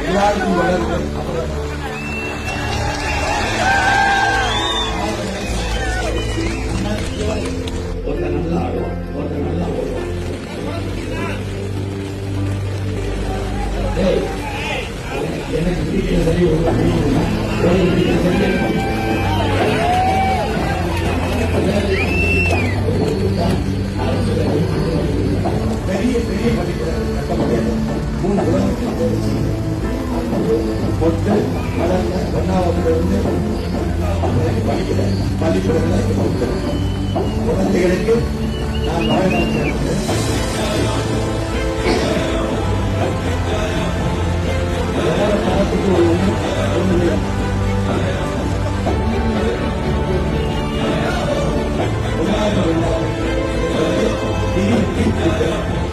எல்லாருக்கும் வளர்ந்து ஒருத்தர் நல்லா ஆடுவோம், ஒருத்தர் நல்லா ஓடுவோம். எனக்கு பிடிக்கிற சரி பெரிய பெரிய பொட்டு வளர்ந்த ஒன்னாவதிலிருந்து படிக்கிறேன். பள்ளிக்கூடத்தில் குழந்தைகளுக்கு நான் வாழ்நாள்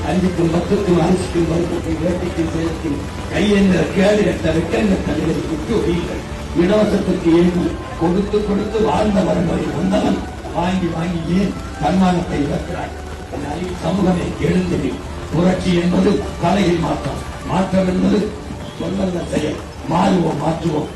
அஞ்சுக்கும் பத்துக்கும் அரிசிக்கும் பருப்புக்கும் வேட்டைக்கும் சேலத்துக்கும் கையென்ற கேடு எட்ட வெட்டென்ற தலைவருக்கு குற்றீர்கள் இலவசத்திற்கு ஏறி கொடுத்து கொடுத்து வாழ்ந்த வரம்பை வந்தவன் வாங்கி வாங்கி ஏன் தன்மானத்தை இழக்கிறாய்? சமூகமே எழுந்தது. புரட்சி என்பது தலையில் மாற்றம், மாற்றம் என்பது சொல்லல்ல செயல். மாறுவோம், மாற்றுவோம்.